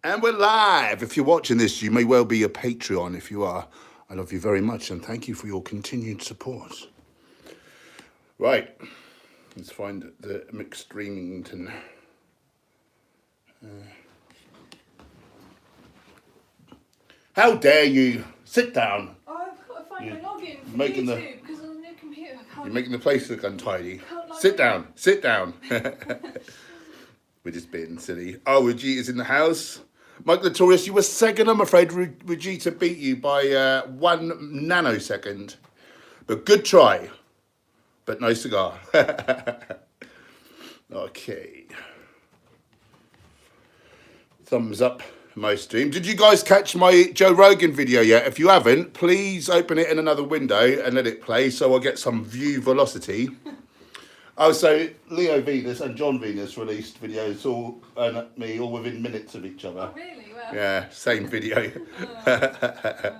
And we're live. If you're watching this, you may well be a Patreon. If you are, I love you very much and thank you for your continued support. Right, let's find the McStreamington. How dare you? Sit down. Oh, I've got to find my login for making YouTube because on the new computer I can't. You're making the place look untidy. Like Sit down. Sit down. We're just being silly. Oh, Rajita's in the house. Mike Notorious, you were second. I'm afraid Rajita beat you by 1 nanosecond. But good try. But no cigar. Okay. Thumbs up my stream. Did you guys catch my Joe Rogan video yet? If you haven't, please open it in another window and let it play so I get some view velocity. Oh, so Leo Venus and John Venus released videos all within minutes of each other. Oh, really? Well. Yeah, same video. I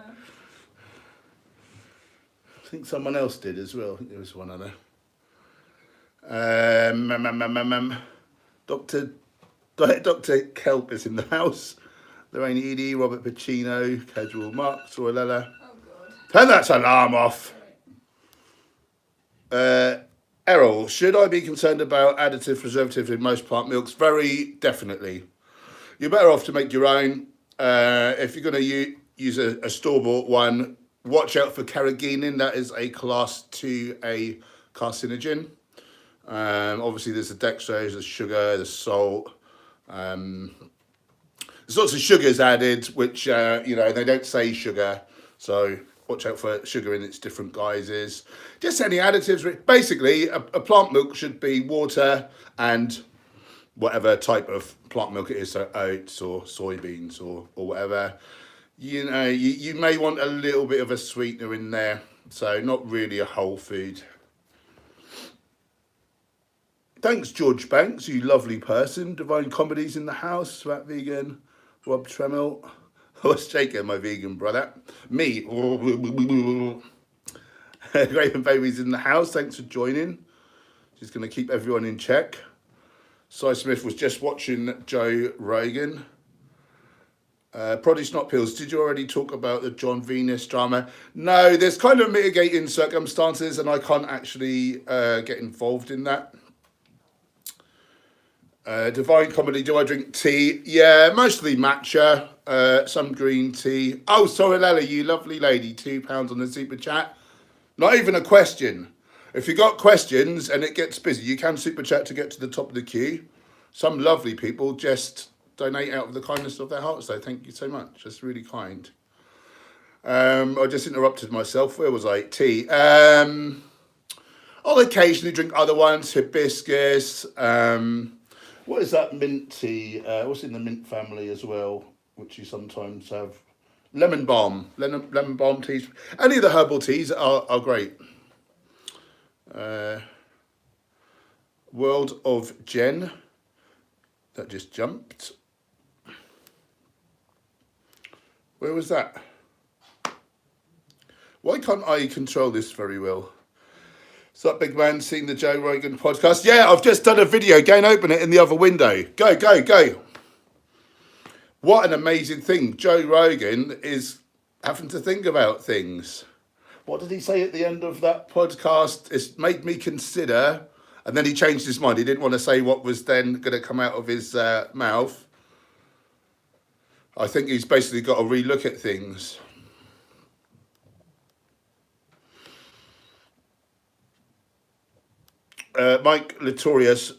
think someone else did as well. I think there was one other. Dr. Kelp is in the house. Lorraine Eady, Robert Pacino, Casual Mark, Sorella. Oh, God. Turn that alarm off. Errol, should I be concerned about additive preservatives in most plant milks? Very definitely. You're better off to make your own. If you're going to use a store-bought one, watch out for carrageenan. That is a class 2A carcinogen. Obviously, there's the dextrose, the sugar, the salt. There's lots of sugars added, which, they don't say sugar. So watch out for sugar in its different guises. Just any additives. Basically, a plant milk should be water and whatever type of plant milk it is, so oats or soybeans or whatever. You may want a little bit of a sweetener in there. So not really a whole food. Thanks, George Banks, you lovely person. Divine Comedy's in the house. Rat Vegan. Rob Tremel. What's Jacob, my vegan brother? Me. Graven Baby's in the house. Thanks for joining. She's going to keep everyone in check. Cy Smith was just watching Joe Rogan. Proddy Snot Pills, did you already talk about the John Venus drama? No, there's kind of mitigating circumstances and I can't actually get involved in that. Divine Comedy, do I drink tea? Yeah, mostly matcha, some green tea. Oh, sorry, Lella, you lovely lady, £2 on the super chat. Not even a question. If you got questions and it gets busy, you can super chat to get to the top of the queue. Some lovely people just donate out of the kindness of their hearts, though. Thank you so much. That's really kind. I just interrupted myself. Where was I? Tea. I'll occasionally drink other ones, hibiscus. What is that mint tea? What's in the mint family as well, which you sometimes have? Lemon balm. Lemon balm teas. Any of the herbal teas are great. World of Jen. That just jumped. Where was that? Why can't I control this very well? What's up, big man? Seen the Joe Rogan podcast? Yeah, I've just done a video. Go and open it in the other window. Go, go, go. What an amazing thing. Joe Rogan is having to think about things. What did he say at the end of that podcast? It's made me consider, and then he changed his mind. He didn't want to say what was then going to come out of his mouth. I think he's basically got to relook at things. Mike Litorius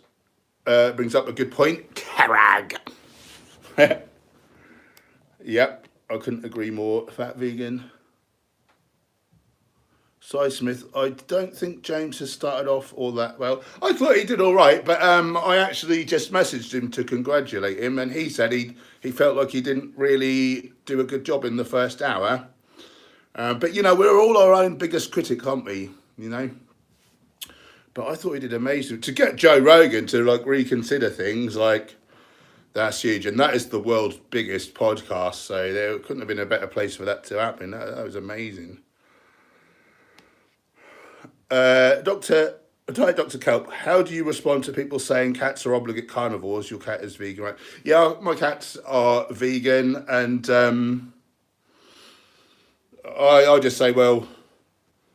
brings up a good point. Carag. Yep, I couldn't agree more. Fat vegan. Cy Smith, I don't think James has started off all that well. I thought he did all right, but I actually just messaged him to congratulate him, and he said he felt like he didn't really do a good job in the first hour. But, we're all our own biggest critic, aren't we? But I thought he did amazing. To get Joe Rogan to, reconsider things, that's huge. And that is the world's biggest podcast, so there couldn't have been a better place for that to happen. That was amazing. Dr. Diet Dr. Kelp, how do you respond to people saying cats are obligate carnivores? Your cat is vegan, right? Yeah, my cats are vegan, and I just say, well,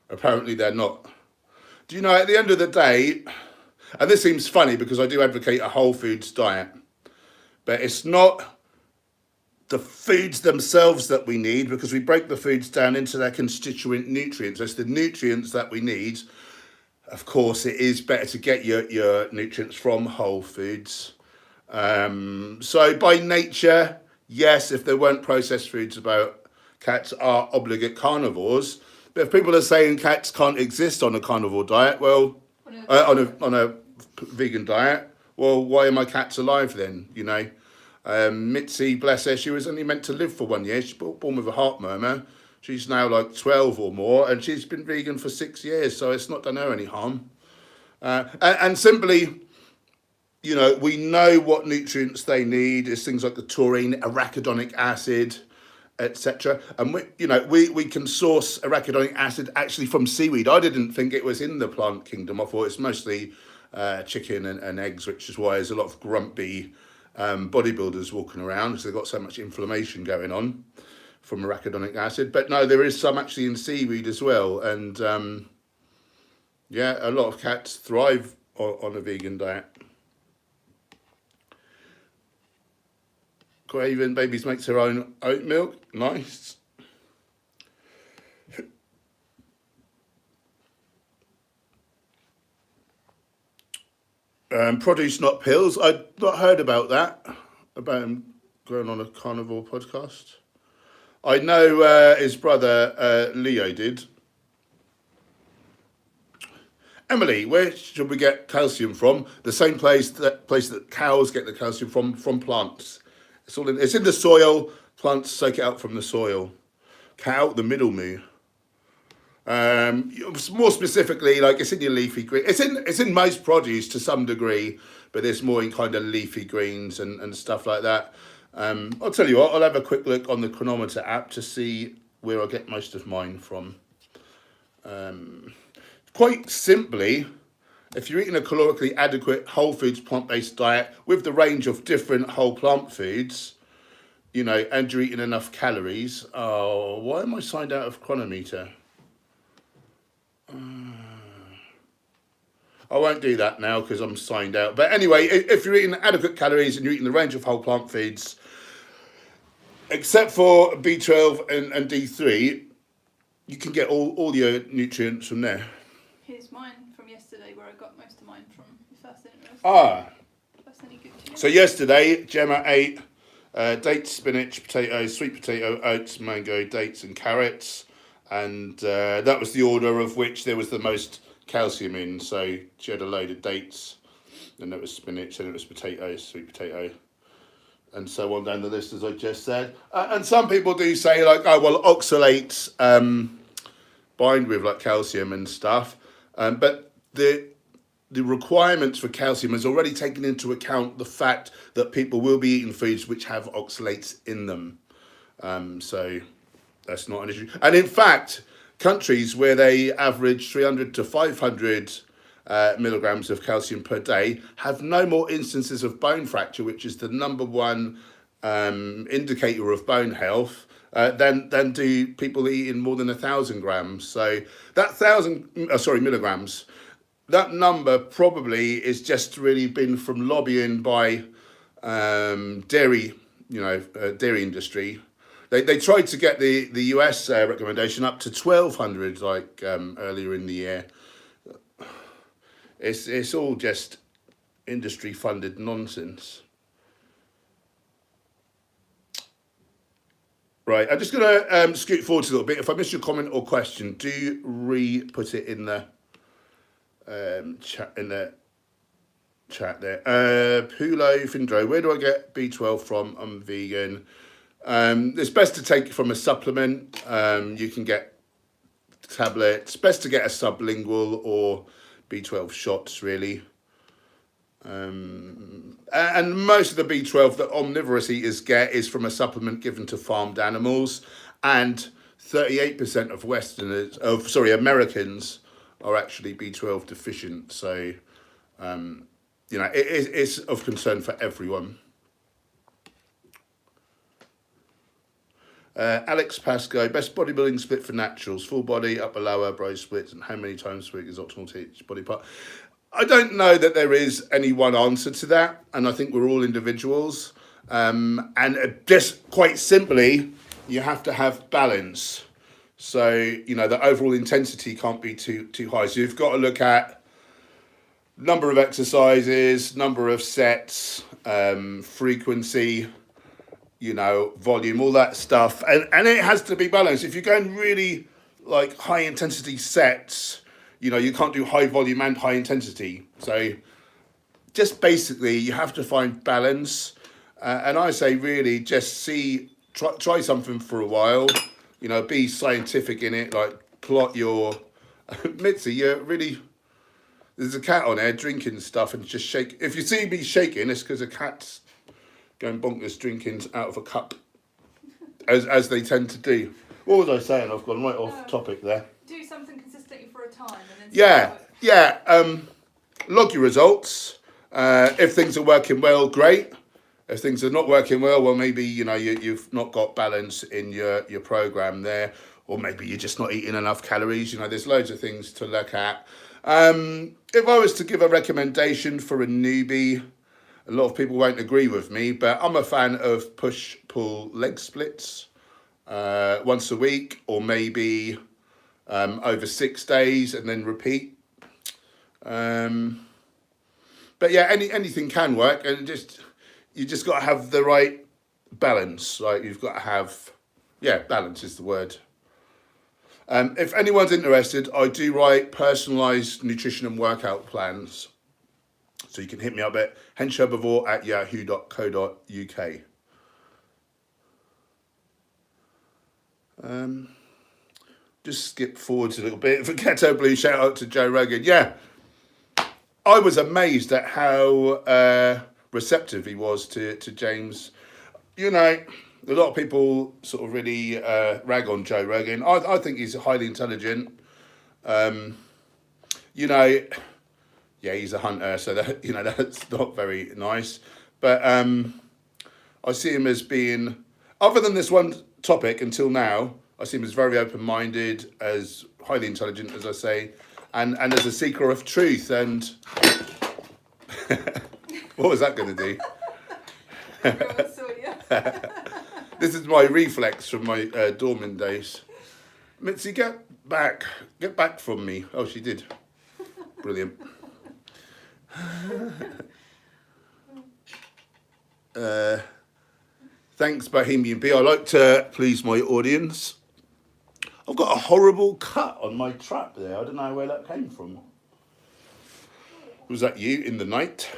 apparently they're not. Do you know, at the end of the day, and this seems funny because I do advocate a whole foods diet, but it's not the foods themselves that we need, because we break the foods down into their constituent nutrients. It's the nutrients that we need. Of course, it is better to get your nutrients from whole foods. So by nature, yes, if there weren't processed foods about cats are obligate carnivores. But if people are saying cats can't exist on a carnivore diet, well, on a vegan diet, well, why are my cats alive then? You know, Mitzi, bless her, she was only meant to live for 1 year. She was born with a heart murmur. She's now like 12 or more, and she's been vegan for 6 years, so it's not done her any harm. And simply, you know, we know what nutrients they need. It's things like the taurine, arachidonic acid, etc. And we can source arachidonic acid actually from seaweed. I didn't think it was in the plant kingdom. I thought it's mostly chicken and eggs, which is why there's a lot of grumpy bodybuilders walking around, because they've got so much inflammation going on from arachidonic acid. But no, there is some actually in seaweed as well. And yeah, a lot of cats thrive on a vegan diet. Craven Babies makes her own oat milk. Nice. Produce not pills. I'd not heard about that, about him going on a carnivore podcast. I know his brother Leo did. Emily, where should we get calcium from? The same place that cows get the calcium from plants. It's in the soil. Plants soak it out from the soil. Cow, the middle moo. More specifically, like it's in your leafy green. It's in most produce to some degree, but there's more in kind of leafy greens and stuff like that. I'll tell you what, I'll have a quick look on the Chronometer app to see where I get most of mine from. Quite simply, if you're eating a calorically adequate whole foods plant-based diet with the range of different whole plant foods, you know, and you're eating enough calories. Oh, why am I signed out of Chronometer? I won't do that now because I'm signed out. But anyway, if you're eating adequate calories and you're eating the range of whole plant foods, except for B12 and D3, you can get all your nutrients from there. Here's mine from yesterday, where I got most of mine from. If that's interesting. If that's any good to you. So yesterday, Gemma ate dates, spinach, potatoes, sweet potato, oats, mango, dates and carrots. And that was the order of which there was the most calcium in. So she had a load of dates, then there was spinach, then it was potatoes, sweet potato, and so on down the list, as I just said. And some people do say, like, oh, well, oxalates bind with like calcium and stuff. But the requirements for calcium has already taken into account the fact that people will be eating foods which have oxalates in them. So that's not an issue. And in fact, countries where they average 300 to 500 milligrams of calcium per day have no more instances of bone fracture, which is the number one indicator of bone health, than do people eating more than 1,000 grams. So that milligrams, that number probably is just really been from lobbying by dairy industry. They tried to get the US recommendation up to 1,200 like earlier in the year. It's all just industry funded nonsense. Right, I'm just gonna scoot forward a little bit. If I miss your comment or question, do re-put it in the chat there. Pulo Findro, where do I get B12 from? I'm vegan. It's best to take it from a supplement. You can get tablets. Best to get a sublingual or B12 shots, really. And most of the B12 that omnivorous eaters get is from a supplement given to farmed animals. And 38% of Americans are actually B12 deficient. So, you know, it's of concern for everyone. Alex Pascoe, best bodybuilding split for naturals, full body, upper lower, bro splits, and how many times per week is optimal to each body part? I don't know that there is any one answer to that, and I think we're all individuals. And just quite simply, you have to have balance. So, you know, the overall intensity can't be too high. So you've got to look at number of exercises, number of sets, frequency, you know, volume, all that stuff. And it has to be balanced. If you're going really like high intensity sets, you know, you can't do high volume and high intensity. So just basically you have to find balance. And I say really just try something for a while, you know, be scientific in it, like plot your, Mitzi, you're really, there's a cat on there drinking stuff and just shake. If you see me shaking, it's because a cat's going bonkers drinking out of a cup, as they tend to do. What was I saying? I've gone right off topic there. Do something consistently for a time and then log your results. If things are working well, great. If things are not working well, well, maybe, you know, you've not got balance in your program there, or maybe you're just not eating enough calories. You know, there's loads of things to look at. If I was to give a recommendation for a newbie, a lot of people won't agree with me, but I'm a fan of push-pull leg splits once a week, or maybe over 6 days and then repeat. But yeah, anything can work, and you just got to have the right balance. Like you've got to have, balance is the word. If anyone's interested, I do write personalised nutrition and workout plans. So you can hit me up at henchherbivore@yahoo.co.uk. Just skip forwards a little bit. For Ghetto Blue, shout out to Joe Rogan. Yeah, I was amazed at how receptive he was to James. You know, a lot of people sort of really rag on Joe Rogan. I think he's highly intelligent. You know, yeah, he's a hunter, so that, you know, that's not very nice. But I see him as being, other than this one topic until now, I see him as very open-minded, as highly intelligent, as I say, and as a seeker of truth. And what was that going to do? This is my reflex from my dormant days. Mitzi, get back from me. Oh, she did. Brilliant. Thanks, Bohemian Bee. I like to please my audience. I've got a horrible cut on my trap there. I don't know where that came from. Was that you in the night?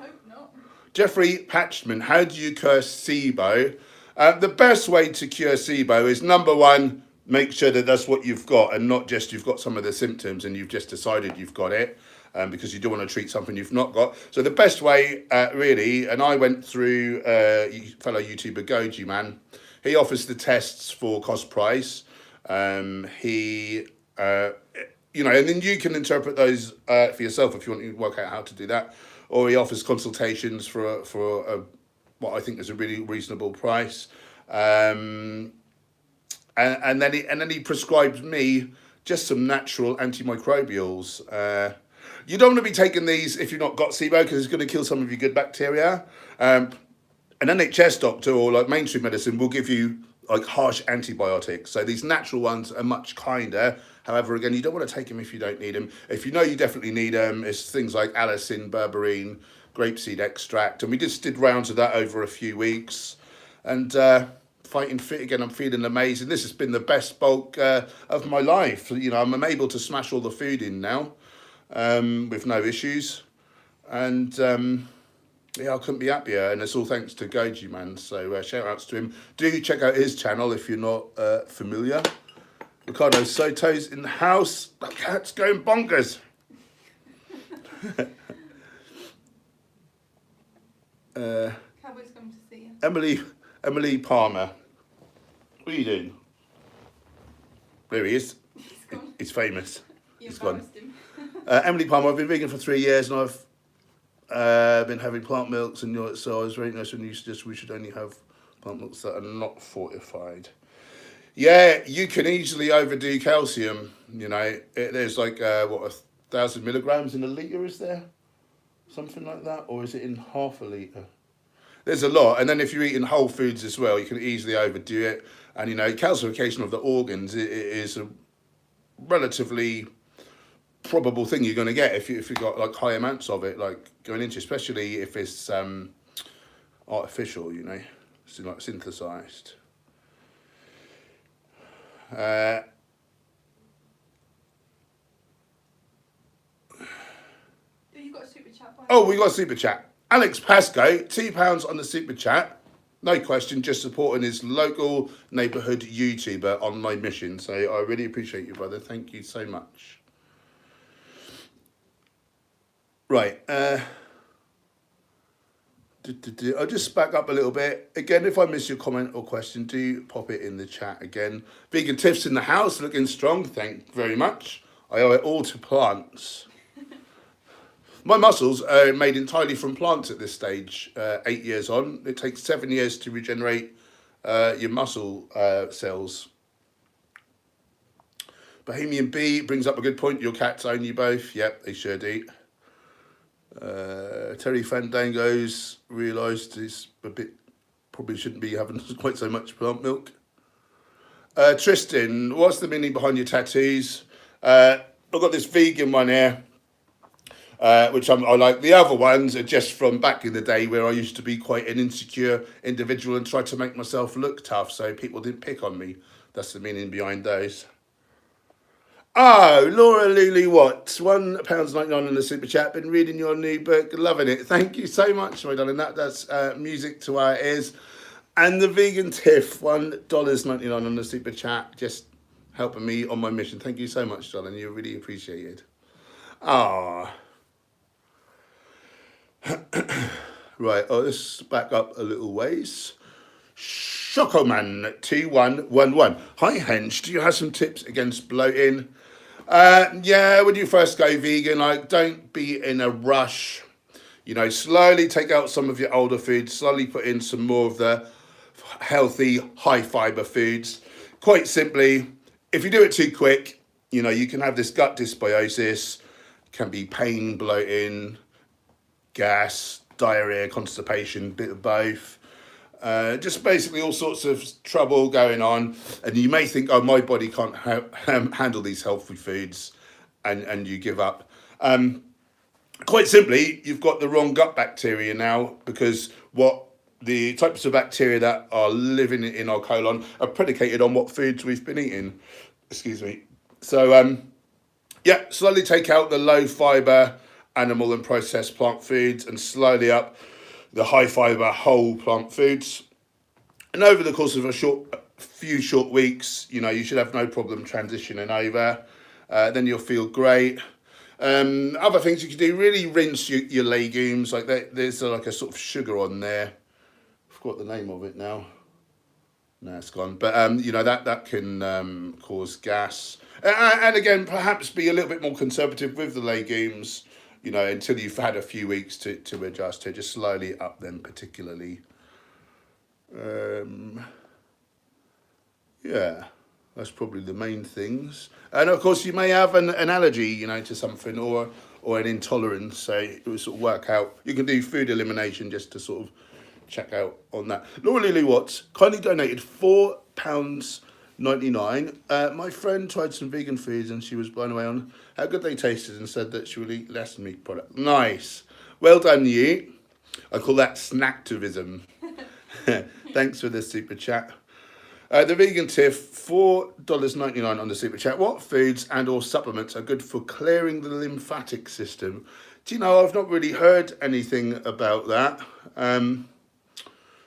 I hope not. Jeffrey Patchman, how do you cure SIBO? The best way to cure SIBO is, number one, make sure that that's what you've got, and not just you've got some of the symptoms and you've just decided you've got it, because you don't want to treat something you've not got. So the best way, really, and I went through fellow YouTuber Goji Man. He offers the tests for cost price. You know, and then you can interpret those for yourself if you want to work out how to do that. Or he offers consultations for what I think is a really reasonable price. And then he prescribes me just some natural antimicrobials. You don't want to be taking these if you've not got SIBO, because it's going to kill some of your good bacteria. An NHS doctor or like mainstream medicine will give you like harsh antibiotics. So these natural ones are much kinder. However, again, you don't want to take them if you don't need them. If you know you definitely need them, it's things like allicin, berberine, grapeseed extract. And we just did rounds of that over a few weeks. And fighting fit again, I'm feeling amazing. This has been the best bulk of my life. You know, I'm able to smash all the food in now with no issues. And yeah, I couldn't be happier. And it's all thanks to Goji Man. So shout outs to him. Do check out his channel if you're not familiar. Ricardo Soto's in the house. That cat's going bonkers. Cowboy's coming to see you. Emily Palmer. What are you doing? There he is. He's gone. He's famous. You It's gone. embarrassed him. Emily Palmer, I've been vegan for 3 years and I've been having plant milks, and so I was very nice when you suggested we should only have plant milks that are not fortified. Yeah, you can easily overdo calcium. There's like, 1,000 milligrams in a litre, is there? Something like that? Or is it in half a litre? There's a lot. And then if you're eating whole foods as well, you can easily overdo it. And, calcification of the organs is a relatively probable thing you're going to get if you've got like high amounts of it, like going into, especially if it's artificial, so like synthesized. You got a super chat. We got a super chat. Alex Pascoe, £2 on the super chat. No question, just supporting his local neighbourhood YouTuber on my mission. So I really appreciate you, brother. Thank you so much. Right. I'll just back up a little bit. Again, if I miss your comment or question, do pop it in the chat again. Vegan Tiff's in the house, looking strong. Thank you very much. I owe it all to plants. My muscles are made entirely from plants at this stage, 8 years on. It takes 7 years to regenerate your muscle cells. Bohemian Bee brings up a good point. Your cats own you both. Yep, they sure do. Terry Fandango's realised he's probably shouldn't be having quite so much plant milk. Tristan, what's the meaning behind your tattoos? I've got this vegan one here, which I like. The other ones are just from back in the day where I used to be quite an insecure individual and tried to make myself look tough so people didn't pick on me. That's the meaning behind those. Oh, Laura Lulu Watts, £1.99 in the super chat. Been reading your new book, loving it. Thank you so much, my darling. That's music to our ears. And the Vegan Tiff, $1.99 on the super chat, just helping me on my mission. Thank you so much, darling. You're really appreciated. Ah. Right, let's back up a little ways. Chocoman 2111. Hi Hench, do you have some tips against bloating? Yeah, when you first go vegan, don't be in a rush. Slowly take out some of your older foods, slowly put in some more of the healthy, high fiber foods. Quite simply, if you do it too quick, you can have this gut dysbiosis, can be pain, bloating, gas, diarrhea, constipation, bit of both. Just basically all sorts of trouble going on, and you may think, oh, my body can't handle these healthy foods, and you give up. Quite simply, you've got the wrong gut bacteria now, because the types of bacteria that are living in our colon are predicated on what foods we've been eating. Excuse me. So, slowly take out the low fiber animal and processed plant foods and slowly up the high fiber whole plant foods. And over the course of a few short weeks, you should have no problem transitioning over. Then you'll feel great. Other things you can do, really rinse your legumes. Like there's like a sort of sugar on there. I forgot the name of it now. No, it's gone. But that can cause gas. And again, perhaps be a little bit more conservative with the legumes, until you've had a few weeks to adjust, to just slowly up them particularly. That's probably the main things. And of course you may have an allergy, to something or an intolerance, so it will sort of work out. You can do food elimination just to sort of check out on that. Laura Lily Watts kindly donated £4.99. My friend tried some vegan foods and she was blown away on how good they tasted and said that she will eat less meat product. Nice. Well done, you. I call that snacktivism. Thanks for the super chat. The Vegan Tiff, $4.99 on the super chat. What foods and or supplements are good for clearing the lymphatic system? Do you know, I've not really heard anything about that.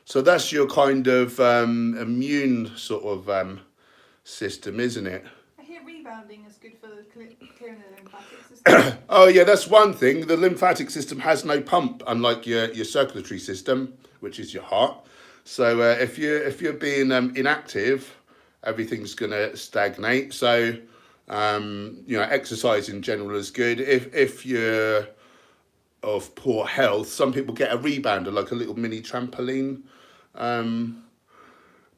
So that's your kind of immune sort of system, isn't it? I hear rebounding is good for clearing the lymphatic system. Oh yeah, that's one thing. The lymphatic system has no pump, unlike your circulatory system, which is your heart. So if you're being inactive, everything's gonna stagnate. So Exercise in general is good. If you're of poor health, some people get a rebounder, like a little mini trampoline.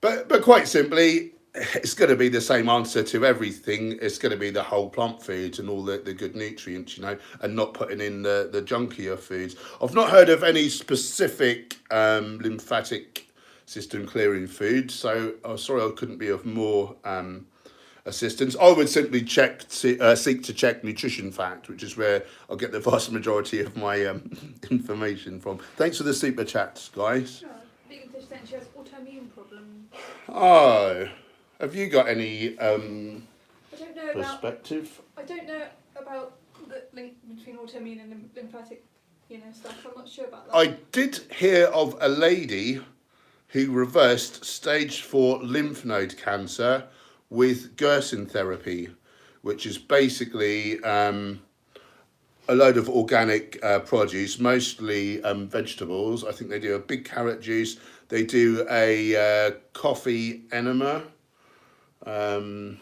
But quite simply, it's going to be the same answer to everything. It's going to be the whole plant foods and all the good nutrients, and not putting in the junkier foods. I've not heard of any specific lymphatic system clearing foods, so sorry I couldn't be of more assistance. I would simply seek to check Nutrition Fact, which is where I'll get the vast majority of my information from. Thanks for the super chats, guys. Sure. Vegan fish said she has autoimmune problems. Oh, have you got any I don't know perspective? I don't know about the link between autoimmune and lymphatic, stuff. I'm not sure about that. I did hear of a lady who reversed stage 4 lymph node cancer with Gerson therapy, which is basically a load of organic produce, mostly vegetables. I think they do a big carrot juice. They do a coffee enema. So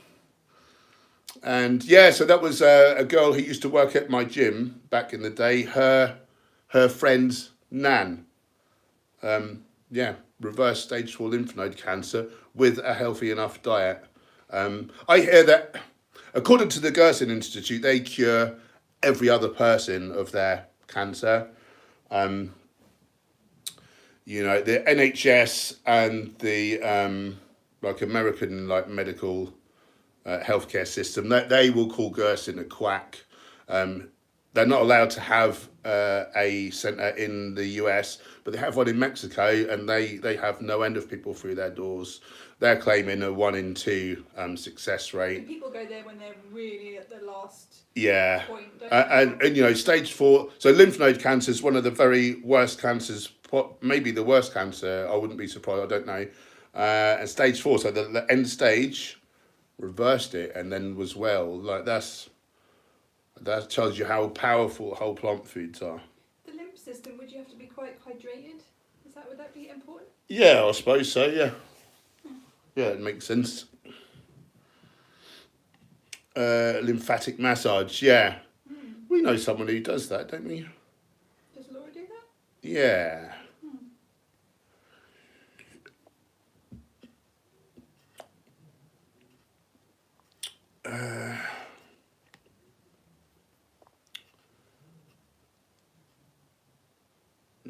that was a girl who used to work at my gym back in the day. Her friend's nan. Reverse stage 4 lymph node cancer with a healthy enough diet. I hear that, according to the Gerson Institute, they cure every other person of their cancer. The NHS and the American medical healthcare system, they will call Gerson a quack. They're not allowed to have a centre in the US, but they have one in Mexico, and they have no end of people through their doors. They're claiming a 1 in 2 success rate. And people go there when they're really at the last point, don't and stage 4. So lymph node cancer is one of the very worst cancers, maybe the worst cancer. I wouldn't be surprised. I don't know. And stage 4, so the end stage, reversed it and then was well. That tells you how powerful whole plant foods are. The lymph system, would you have to be quite hydrated? Would that be important? Yeah, I suppose so, yeah. Yeah, it makes sense. Lymphatic massage, yeah. We know someone who does that, don't we? Does Laura do that? Yeah.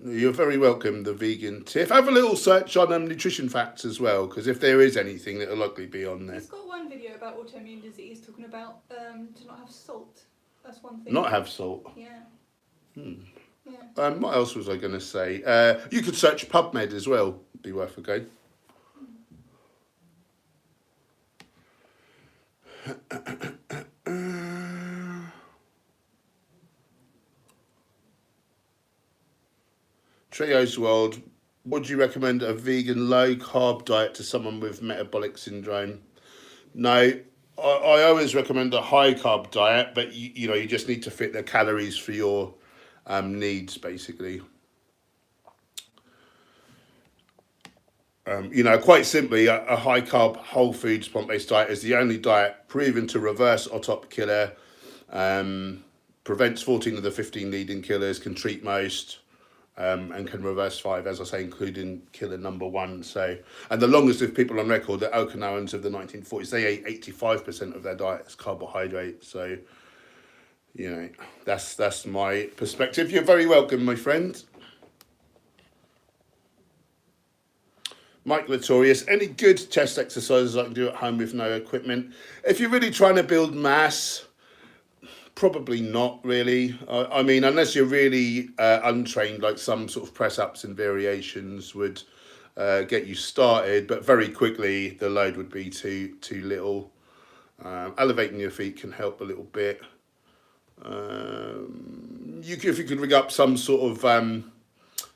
You're very welcome, the vegan Tiff. Have a little search on Nutrition Facts as well, because if there is anything, it'll likely be on there. He's got one video about autoimmune disease talking about to not have salt. That's one thing. Not have salt. Yeah. Yeah. What else was I going to say? You could search PubMed as well. Be worth a go. Trio's World, would you recommend a vegan low-carb diet to someone with metabolic syndrome? No, I always recommend a high-carb diet, but you just need to fit the calories for your needs, basically. Quite simply, a high-carb, whole foods, plant-based diet is the only diet proven to reverse autop killer, prevents 14 of the 15 leading killers, can treat most, and can reverse 5, as I say, including killer number 1. So, and the longest lived people on record, the Okinawans of the 1940s, they ate 85% of their diet as carbohydrate. So, that's my perspective. You're very welcome, my friend. Mike Latorius, any good chest exercises I can do at home with no equipment? If you're really trying to build mass, probably not really. I mean, unless you're really untrained, like some sort of press-ups and variations would get you started, but very quickly the load would be too little. Elevating your feet can help a little bit. If you could rig up some sort of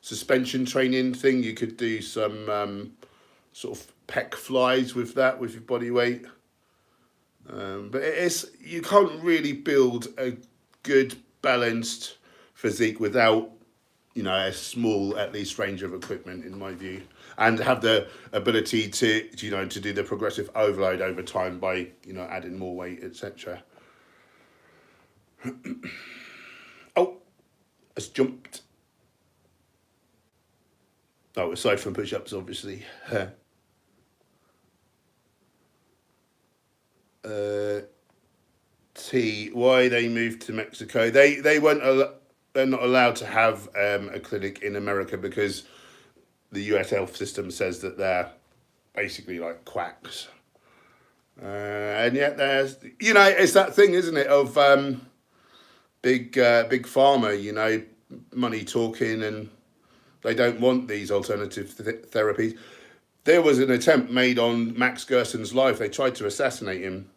suspension training thing, you could do some sort of pec flies with that, with your body weight. But you can't really build a good balanced physique without a small, at least, range of equipment, in my view, and have the ability to do the progressive overload over time by, adding more weight, etc. Oh, it's jumped. Oh, aside from push-ups, obviously. Why they moved to Mexico? They weren't. They're not allowed to have a clinic in America because the US health system says that they're basically like quacks. And yet there's, it's that thing, isn't it, of big pharma, money talking, and they don't want these alternative therapies. There was an attempt made on Max Gerson's life. They tried to assassinate him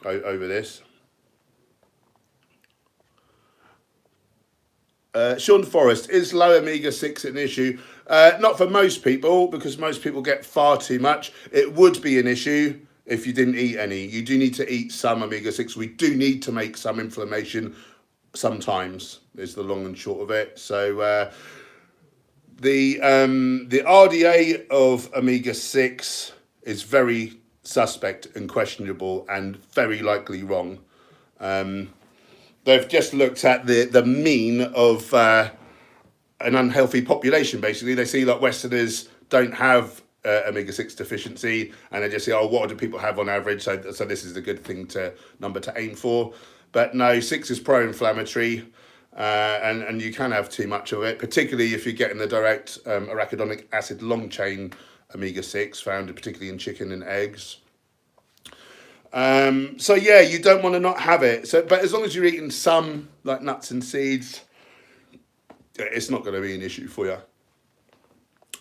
over this. Sean Forrest, is low omega-6 an issue? Not for most people, because most people get far too much. It would be an issue if you didn't eat any. You do need to eat some omega-6. We do need to make some inflammation sometimes, is the long and short of it. So the RDA of omega-6 is very suspect and questionable and very likely wrong. They've just looked at the mean of an unhealthy population, basically. They see that Westerners don't have omega-6 deficiency, and they just say, oh, what do people have on average? So this is a good number to aim for. But no, 6 is pro-inflammatory, and you can have too much of it, particularly if you're getting the direct arachidonic acid long-chain omega-6 found particularly in chicken and eggs. So yeah, you don't want to not have it. But as long as you're eating some, like nuts and seeds, it's not going to be an issue for you.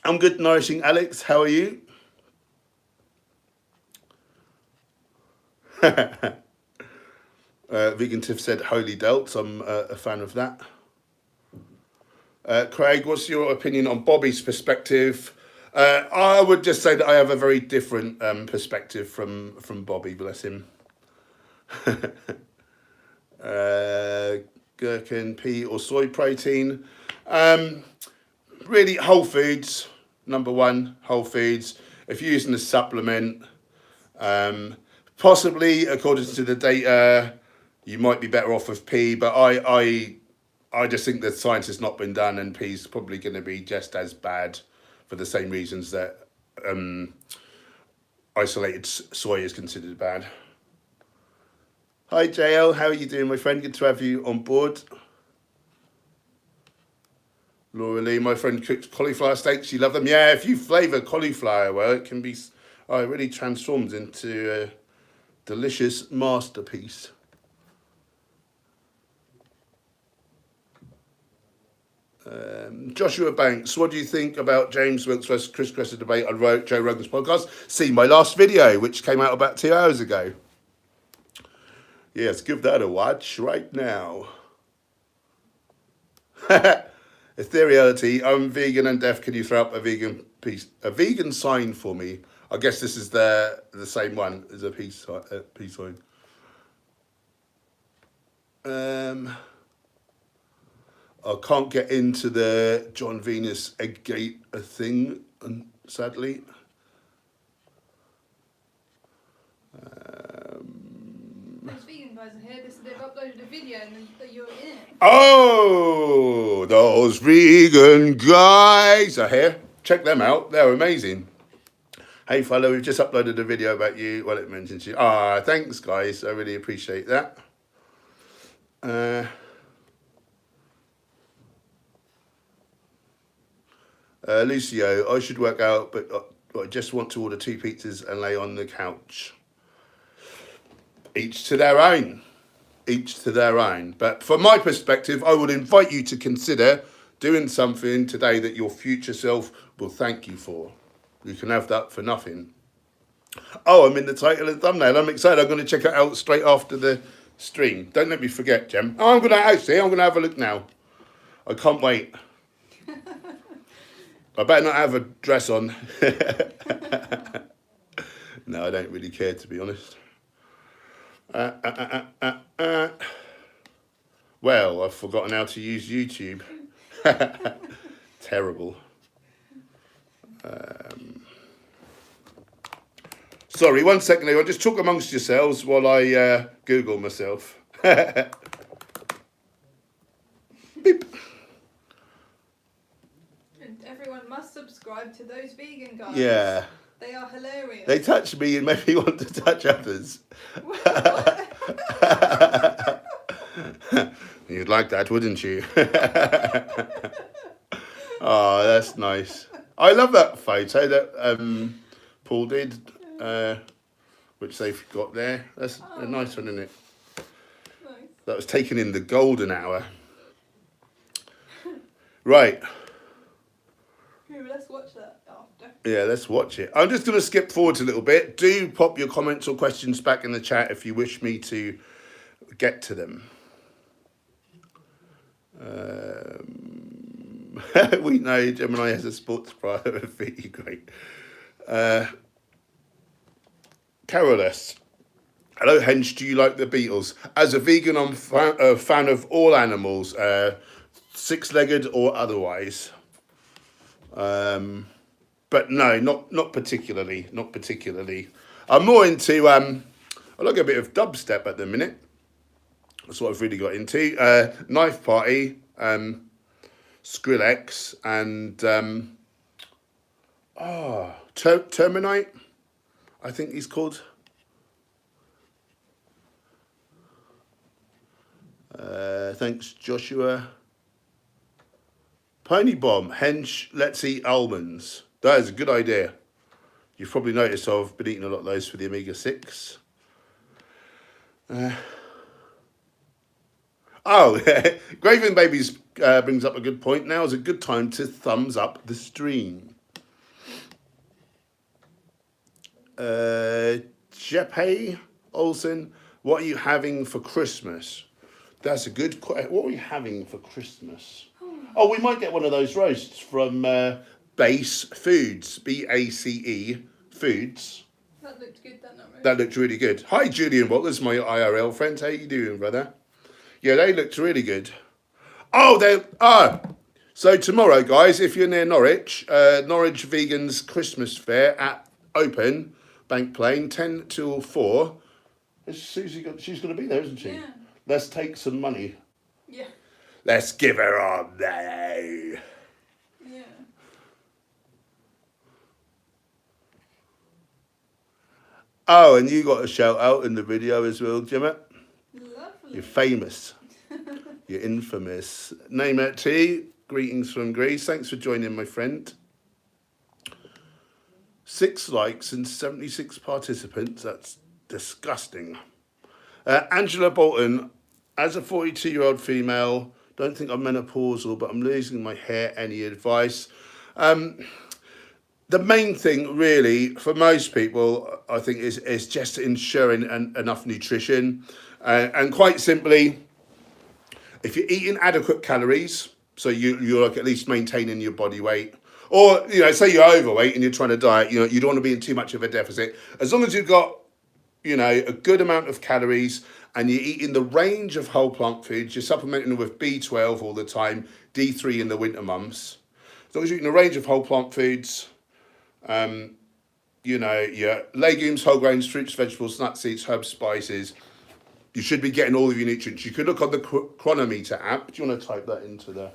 I'm good, nourishing Alex. How are you? Vegan Tiff said holy delts. I'm a fan of that. Craig, what's your opinion on Bobby's perspective? I would just say that I have a very different perspective from Bobby, bless him. Gherkin, pea or soy protein. Really, whole foods, number one, whole foods. If you're using a supplement, possibly, according to the data, you might be better off with pea, but I just think that science has not been done, and pea's probably going to be just as bad for the same reasons that isolated soy is considered bad. Hi JL, how are you doing, my friend? Good to have you on board. Laura Lee, my friend cooks cauliflower steaks. You love them? Yeah, if you flavour cauliflower, well, it can be, it really transforms into a delicious masterpiece. Joshua Banks, what do you think about James Wilkes versus Chris Kresser debate on Joe Rogan's podcast? See my last video, which came out about 2 hours ago. Yes, give that a watch right now. Ethereality, I'm vegan and deaf. Can you throw up a vegan sign for me? I guess this is the same one as a peace sign. I can't get into the John Venus egg gate thing, sadly. Those vegan guys are here. They've uploaded a video and you're in it. Oh, those vegan guys are here. Check them out. They're amazing. Hey, fellow, we've just uploaded a video about you. Well, it mentions you. Thanks, guys. I really appreciate that. Lucio, I should work out, but I just want to order 2 pizzas and lay on the couch. Each to their own. Each to their own. But from my perspective, I would invite you to consider doing something today that your future self will thank you for. You can have that for nothing. Oh, I'm in the title and thumbnail. I'm excited. I'm going to check it out straight after the stream. Don't let me forget, Jem. I'm going to have a look now. I can't wait. I better not have a dress on. No, I don't really care, to be honest. Well, I've forgotten how to use YouTube. Terrible. Sorry, 1 second, everyone. Just talk amongst yourselves while I Google myself. Beep. And everyone must subscribe to those vegan guys. Yeah. They are hilarious. They touch me and make me want to touch others. You'd like that, wouldn't you? Oh, that's nice. I love that photo that Paul did, which they've got there. That's a nice one, isn't it? Nice. That was taken in the golden hour. Right. Ooh, let's watch that after. Yeah, let's watch it. I'm just going to skip forward a little bit. Do pop your comments or questions back in the chat if you wish me to get to them. We know Gemini has a sports biography. Great. Carolus. Hello, Hench. Do you like the Beatles? As a vegan, I'm a fan of all animals, six-legged or otherwise. But no, not particularly. Not particularly. I'm more into. I like a bit of dubstep at the minute. That's what I've really got into. Knife Party, Skrillex, and Terminite, I think he's called. Thanks, Joshua. Pony Bomb, Hench, let's eat almonds. That is a good idea. You've probably noticed I've been eating a lot of those for the omega-6. Graven Babies brings up a good point. Now is a good time to thumbs up the stream. Jeppe Olsen, what are you having for Christmas? That's a good question. What are we having for Christmas? Oh, we might get one of those roasts from Base Foods, BACE Foods. That looked good, that roast. That looked really good. Hi, Julian Watlers, my IRL friend. How you doing, brother? Yeah, they looked really good. So tomorrow, guys, if you're near Norwich, Norwich Vegans Christmas Fair at Open, Bank Plane, 10 till 4. Susie she's going to be there, isn't she? Yeah. Let's take some money. Yeah. Let's give her our money. Yeah. Oh, and you got a shout out in the video as well, Jimmy. Lovely. You're famous. You're infamous. Name it T. Greetings from Greece. Thanks for joining, my friend. 6 likes and 76 participants. That's disgusting. Angela Bolton, as a 42-year-old female, don't think I'm menopausal, but I'm losing my hair. Any advice? The main thing, really, for most people, I think, is just ensuring enough nutrition. And quite simply, if you're eating adequate calories, so you're like at least maintaining your body weight, or, say you're overweight and you're trying to diet, you don't want to be in too much of a deficit. As long as you've got, a good amount of calories and you're eating the range of whole plant foods, you're supplementing with B12 all the time, D3 in the winter months. As long as you're eating a range of whole plant foods, your legumes, whole grains, fruits, vegetables, nuts, seeds, herbs, spices, you should be getting all of your nutrients. You could look on the Chronometer app. Do you want to type that into the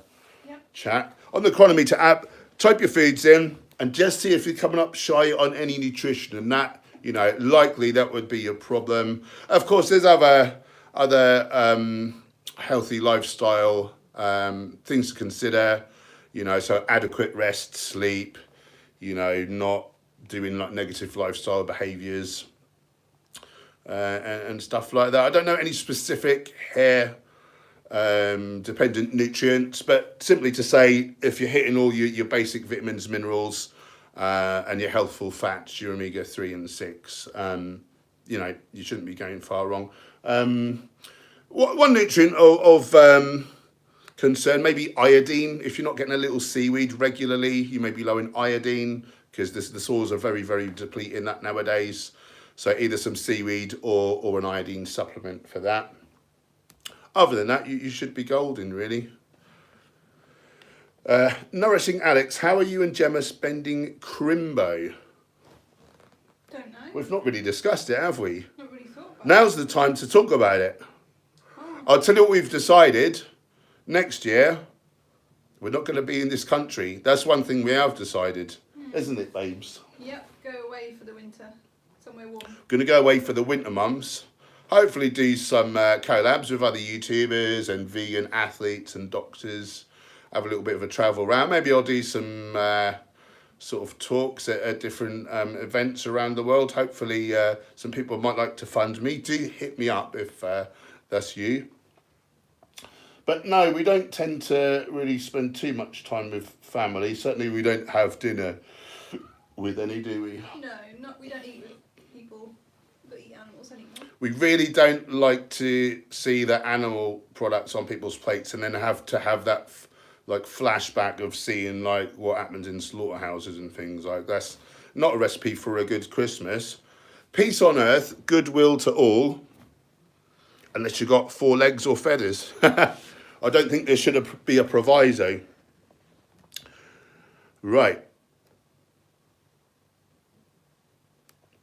chat? On the Chronometer app, type your foods in and just see if you're coming up shy on any nutrition, and that, likely that would be your problem. Of course, there's other healthy lifestyle things to consider, so adequate rest, sleep, not doing like negative lifestyle behaviors and stuff like that. I don't know any specific hair dependent nutrients, but simply to say, if you're hitting all your basic vitamins, minerals, and your healthful fats, your omega-3 and 6, you shouldn't be going far wrong. One nutrient of concern, maybe iodine. If you're not getting a little seaweed regularly, you may be low in iodine, because the soils are very, very depleting that nowadays. So either some seaweed or an iodine supplement for that. Other than that, you should be golden, really. Nourishing Alex, how are you and Gemma spending Crimbo? Don't know. We've not really discussed it, have we? Not really thought about Now's the time to talk about it. Oh. I'll tell you what we've decided. Next year, we're not going to be in this country. That's one thing we have decided, isn't it, babes? Yep, go away for the winter. Somewhere warm. Going to go away for the winter months. Hopefully do some collabs with other YouTubers and vegan athletes and doctors. Have a little bit of a travel around. Maybe I'll do some sort of talks at different events around the world. Hopefully some people might like to fund me. Do hit me up if that's you. But no, we don't tend to really spend too much time with family. Certainly we don't have dinner with any, do we? No, we don't eat with people that eat animals anymore. We really don't like to see the animal products on people's plates and then have to have that like flashback of seeing like what happens in slaughterhouses and things like that's not a recipe for a good Christmas. Peace on earth, goodwill to all, unless you got 4 legs or feathers. I don't think there should be a proviso. Right.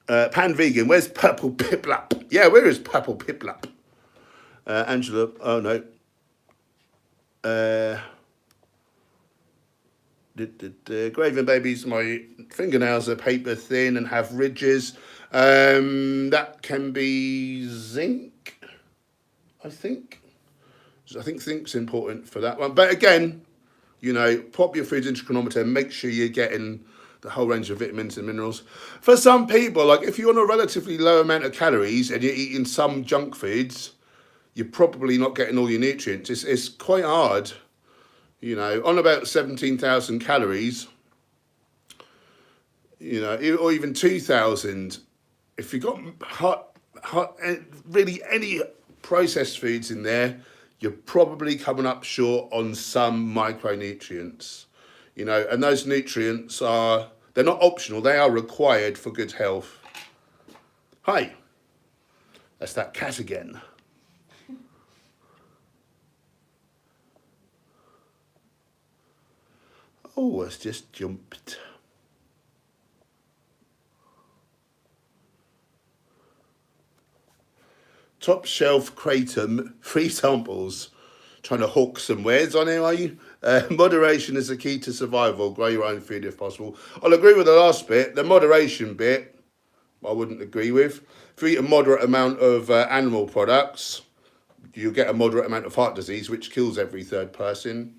Pan Vegan, where's Purple Piplap? Yeah, where is Purple Piplap? Angela, oh no. Graven babies, my fingernails are paper thin and have ridges. That can be zinc, I think. I think zinc's important for that one. But again, you know, pop your foods into chronometer and make sure you're getting the whole range of vitamins and minerals. For some people, like if you're on a relatively low amount of calories and you're eating some junk foods, you're probably not getting all your nutrients. It's quite hard, you know, on about 17,000 calories, you know, or even 2,000. If you've got really any processed foods in there, you're probably coming up short on some micronutrients, you know, and those nutrients they're not optional, they are required for good health. Hi, that's that cat again. Oh, it's just jumped. Top shelf kratom, 3 samples. Trying to hawk some wares on here, are you? Moderation is the key to survival. Grow your own food if possible. I'll agree with the last bit. The moderation bit, I wouldn't agree with. If you eat a moderate amount of animal products, you'll get a moderate amount of heart disease, which kills every 3rd person.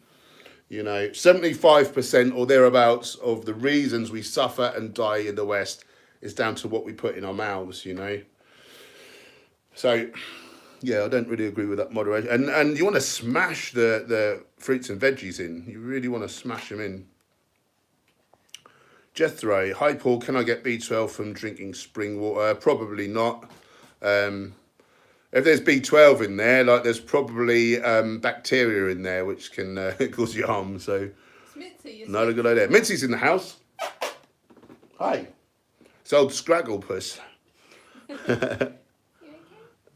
You know, 75% or thereabouts of the reasons we suffer and die in the West is down to what we put in our mouths, you know. So, yeah, I don't really agree with that moderation. And you want to smash the fruits and veggies in. You really want to smash them in. Jethro, hi Paul, can I get B12 from drinking spring water? Probably not. If there's B12 in there, like there's probably bacteria in there which can cause you harm. So, Mitzi, not a good idea. Mitzi's in the house. Hi. It's old Scragglepuss.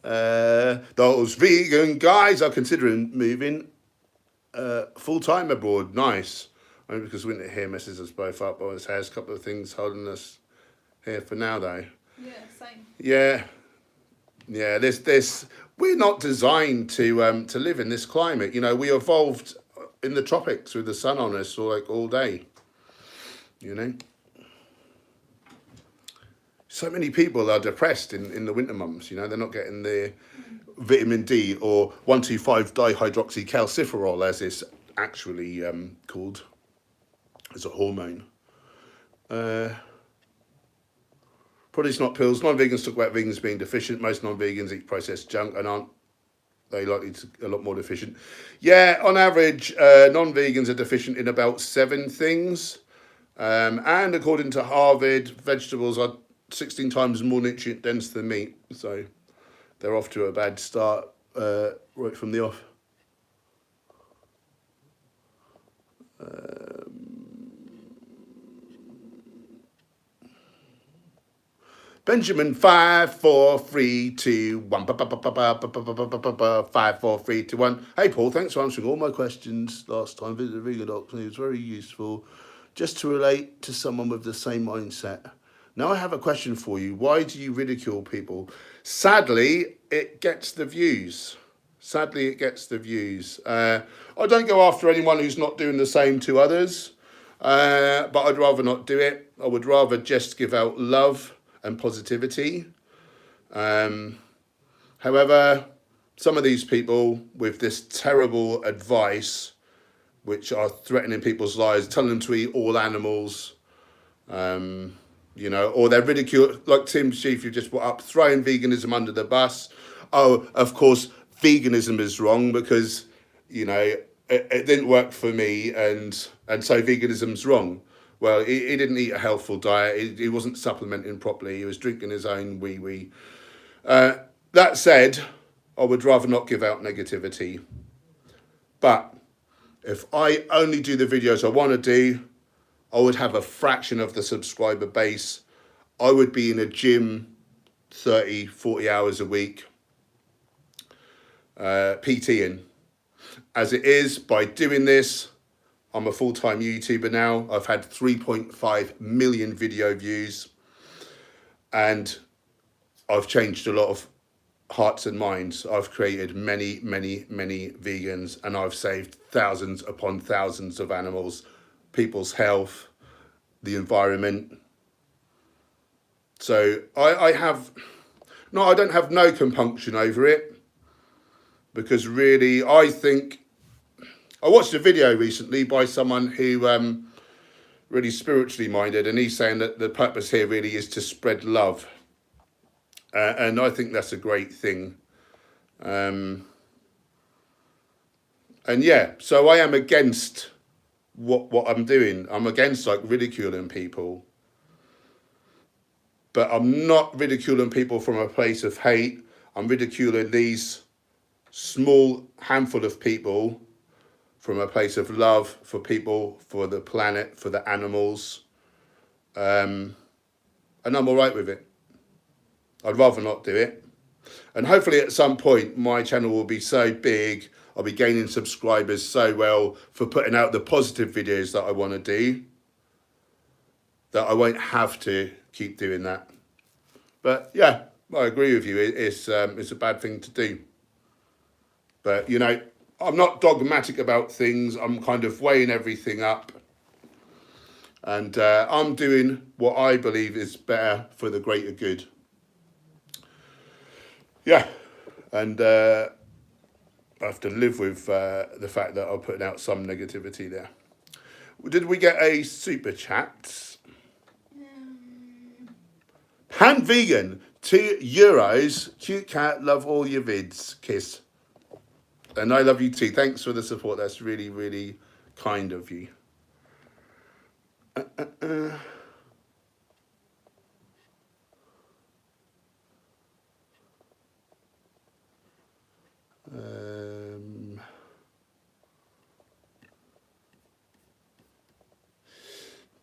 Those vegan guys are considering moving full-time abroad. Nice. Only because winter here messes us both up. But it has a couple of things holding us here for now, though. Yeah, same. Yeah. This. We're not designed to live in this climate. You know, we evolved in the tropics with the sun on us all day. You know. So many people are depressed in the winter months, you know, they're not getting their vitamin D or 1,2,5-dihydroxycalciferol, as it's actually called, as a hormone. Products, not pills. Non-vegans talk about vegans being deficient. Most non-vegans eat processed junk and aren't they likely to a lot more deficient. Yeah, on average, non-vegans are deficient in about 7 things. And according to Harvard, vegetables are 16 times more nutrient dense than meat, so they're off to a bad start right from the off. Benjamin, 5, 4, 3, 2, 1. 5, 4, 3, 2, 1. Hey, Paul, thanks for answering all my questions last time. Visited Vegan Docs, and it was very useful. Just to relate to someone with the same mindset. Now I have a question for you. Why do you ridicule people? Sadly, it gets the views. Sadly, it gets the views. I don't go after anyone who's not doing the same to others, but I'd rather not do it. I would rather just give out love and positivity. However, some of these people with this terrible advice, which are threatening people's lives, telling them to eat all animals, you know, or they're ridiculed, like Tim Sheaf, you just brought up, throwing veganism under the bus. Oh, of course, veganism is wrong because, you know, it didn't work for me, and so veganism's wrong. Well, he didn't eat a healthful diet. He wasn't supplementing properly. He was drinking his own wee-wee. That said, I would rather not give out negativity. But if I only do the videos I want to do, I would have a fraction of the subscriber base. I would be in a gym 30, 40 hours a week, PTing. As it is, by doing this, I'm a full-time YouTuber now. I've had 3.5 million video views, and I've changed a lot of hearts and minds. I've created many, many, many vegans, and I've saved thousands upon thousands of animals, people's health, the environment. So I don't have no compunction over it, because really I think, I watched a video recently by someone who really spiritually minded, and he's saying that the purpose here really is to spread love. And I think that's a great thing. And yeah, so I am against what I'm doing. I'm against like ridiculing people. But I'm not ridiculing people from a place of hate. I'm ridiculing these small handful of people from a place of love for people, for the planet, for the animals. And I'm all right with it. I'd rather not do it. And hopefully at some point, my channel will be so big, I'll be gaining subscribers so well for putting out the positive videos that I want to do, that I won't have to keep doing that. But yeah, I agree with you. It's a bad thing to do. But, you know, I'm not dogmatic about things. I'm kind of weighing everything up. And I'm doing what I believe is better for the greater good. Yeah. And I have to live with the fact that I'm putting out some negativity there. Did we get a super chat? Pan Vegan, €2. Cute cat, love all your vids. Kiss. And I love you too. Thanks for the support. That's really, really kind of you.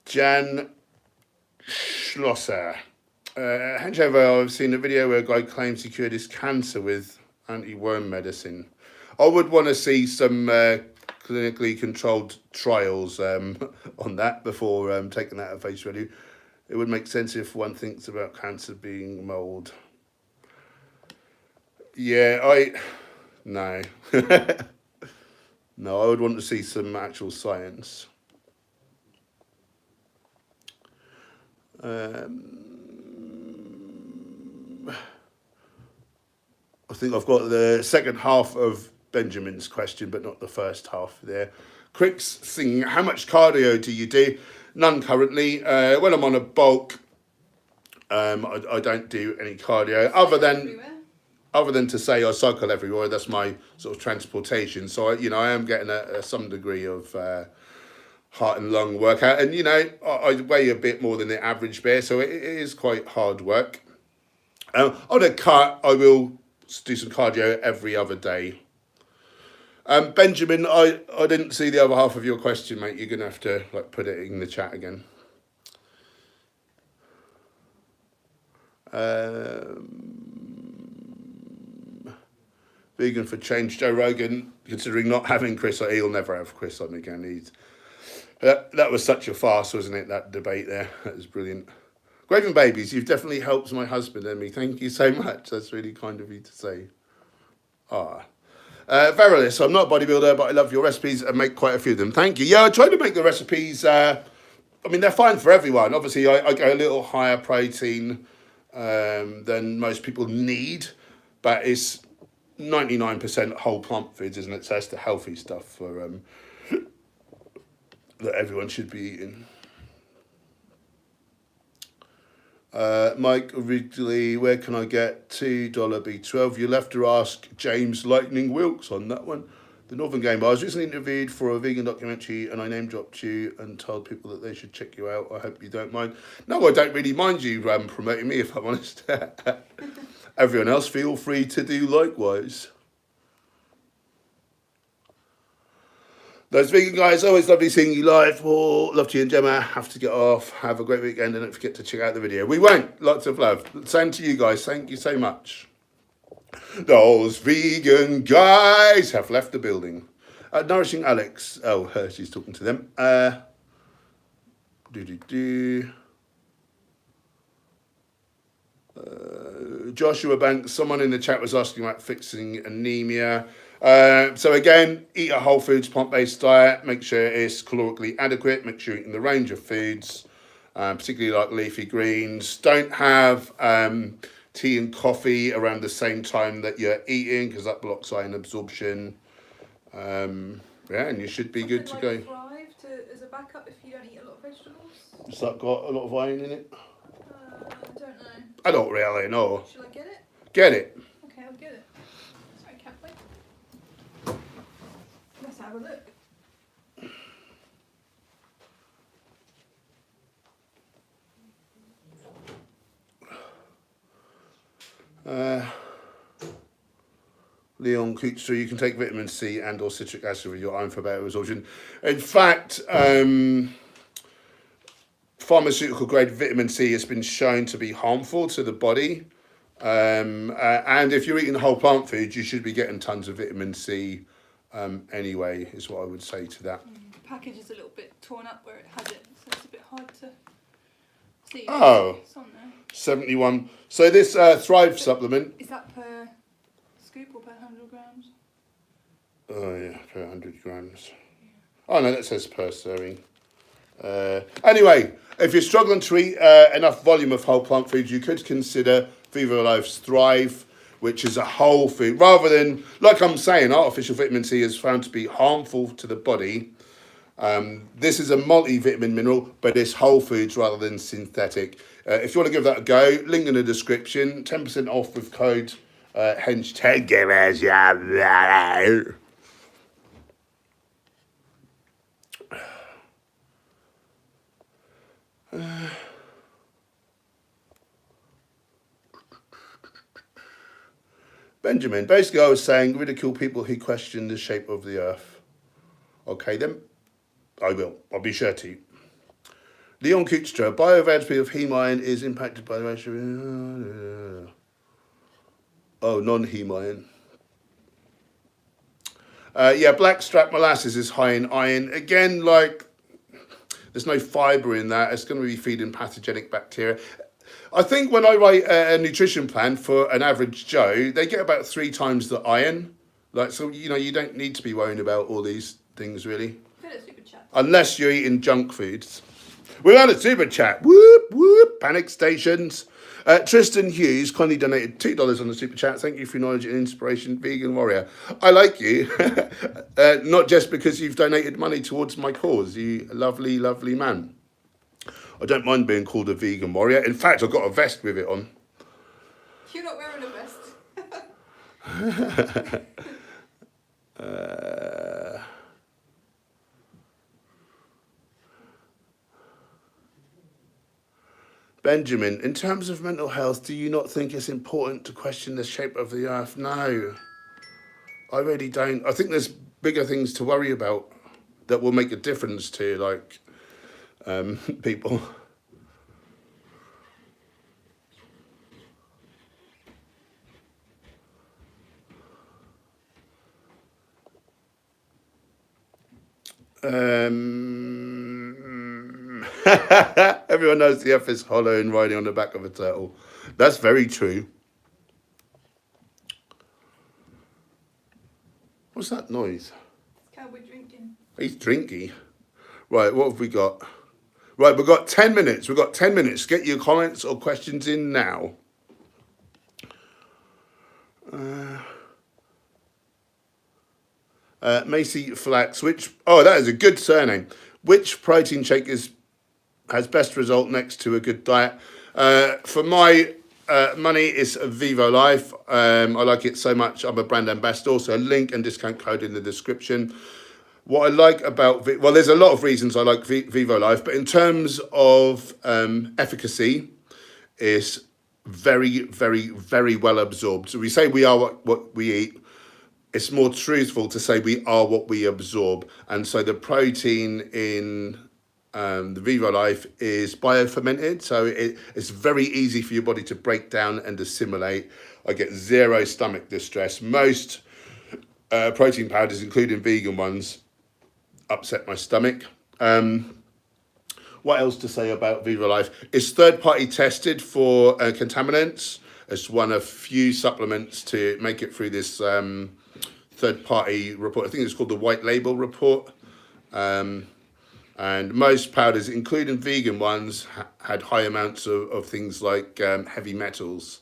Jan Schlosser. Hench Herbivore, I've seen a video where a guy claims he cured his cancer with anti-worm medicine. I would want to see some clinically controlled trials on that before taking that at face value. It would make sense if one thinks about cancer being mold. Yeah, no. No, I would want to see some actual science. I think I've got the second half of Benjamin's question, but not the first half there. Cricks singing, how much cardio do you do? None currently. When I'm on a bulk, I don't do any cardio other than to say I cycle everywhere. That's my sort of transportation. So I am getting some degree of heart and lung workout, and I weigh a bit more than the average bear, so it is quite hard work. On a cut, I will do some cardio every other day. Benjamin, I didn't see the other half of your question, mate. You're gonna have to put it in the chat again. Vegan for change. Joe Rogan, considering not having Chris, he'll never have Chris on again. That was such a farce, wasn't it? That debate there. That was brilliant. Graven Babies, you've definitely helped my husband and me. Thank you so much. That's really kind of you to say. Verilis, I'm not a bodybuilder, but I love your recipes and make quite a few of them. Thank you. Yeah, I try to make the recipes. I mean, they're fine for everyone. Obviously, I go a little higher protein than most people need, but it's 99% whole plant foods, isn't it? So that's the healthy stuff for that everyone should be eating. Mike originally, where can I get $2 B12? You'll have to ask James Lightning Wilkes on that one. The Northern Game. I was recently interviewed for a vegan documentary and I name dropped you and told people that they should check you out. I hope you don't mind. No, I don't really mind you promoting me, if I'm honest. Everyone else, feel free to do likewise. Those vegan guys, always lovely seeing you live. Oh, love to you and Gemma. Have to get off. Have a great weekend and don't forget to check out the video. We won't. Lots of love. Same to you guys. Thank you so much. Those vegan guys have left the building. Nourishing Alex. Oh, she's talking to them. Joshua Banks, someone in the chat was asking about fixing anemia. So again, eat a whole foods plant-based diet. Make sure it's calorically adequate. Make sure you're eating the range of foods, particularly like leafy greens. Don't have tea and coffee around the same time that you're eating because that blocks iron absorption. And you should be good to go. Thrive as a backup if you don't eat a lot of vegetables. Has that got a lot of iron in it? I don't know. I don't really know. Shall I get it? Get it. Okay, I'll get it. Sorry, Kathleen. Let's have a look. Leon Kuchler, you can take vitamin C and or citric acid with your iron for better absorption. In fact, pharmaceutical grade vitamin C has been shown to be harmful to the body. And if you're eating whole plant foods, you should be getting tons of vitamin C anyway, is what I would say to that. The package is a little bit torn up where it has it, so it's a bit hard to see. Oh, it's on there. 71. So this Thrive supplement. Is that per scoop or per 100 grams? Oh yeah, per 100 grams. Oh no, that says per serving. Anyway, if you're struggling to eat enough volume of whole plant foods, you could consider Viva Life's Thrive, which is a whole food. Rather than, like I'm saying, artificial vitamin C is found to be harmful to the body. This is a multivitamin mineral, but it's whole foods rather than synthetic. If you want to give that a go, link in the description. 10% off with code Hench. Benjamin, basically I was saying ridicule people who question the shape of the earth. Okay then, I will. I'll be sure to. Leon Kuchler, bioavailability of heme iron is impacted by the ratio. Oh, non-heme iron. Yeah, blackstrap molasses is high in iron. Again, like, there's no fibre in that. It's going to be feeding pathogenic bacteria. I think when I write a nutrition plan for an average Joe, they get about 3 times the iron. Like, so, you know, you don't need to be worrying about all these things, really. Unless you're eating junk foods. We're on a super chat. Whoop, whoop, panic stations. Tristan Hughes kindly donated $2 on the super chat. Thank you for your knowledge and inspiration, vegan warrior. I like you, not just because you've donated money towards my cause. You lovely, lovely man. I don't mind being called a vegan warrior. In fact, I've got a vest with it on. You're not wearing a vest. Benjamin, in terms of mental health, do you not think it's important to question the shape of the earth? No, I really don't. I think there's bigger things to worry about that will make a difference to, like, people. Everyone knows the F is hollow and riding on the back of a turtle. That's very true. What's that noise? It's cowboy drinking. He's drinky. Right, what have we got? Right, we've got 10 minutes. We've got 10 minutes. Get your comments or questions in now. Macy Flax, that is a good surname. Which protein shake has best result next to a good diet? For my money, it's Vivo Life. I like it so much. I'm a brand ambassador, so a link and discount code in the description. What I like about, there's a lot of reasons I like Vivo Life, but in terms of efficacy, it's very, very, very well absorbed. So we say we are what we eat. It's more truthful to say we are what we absorb. And so the protein in the Vivo Life is biofermented. So it's very easy for your body to break down and assimilate. I get zero stomach distress. Most protein powders, including vegan ones, upset my stomach. What else to say about Vivo Life? It's third-party tested for contaminants. It's one of few supplements to make it through this third-party report. I think it's called the White Label report. And most powders, including vegan ones, had high amounts of things like heavy metals.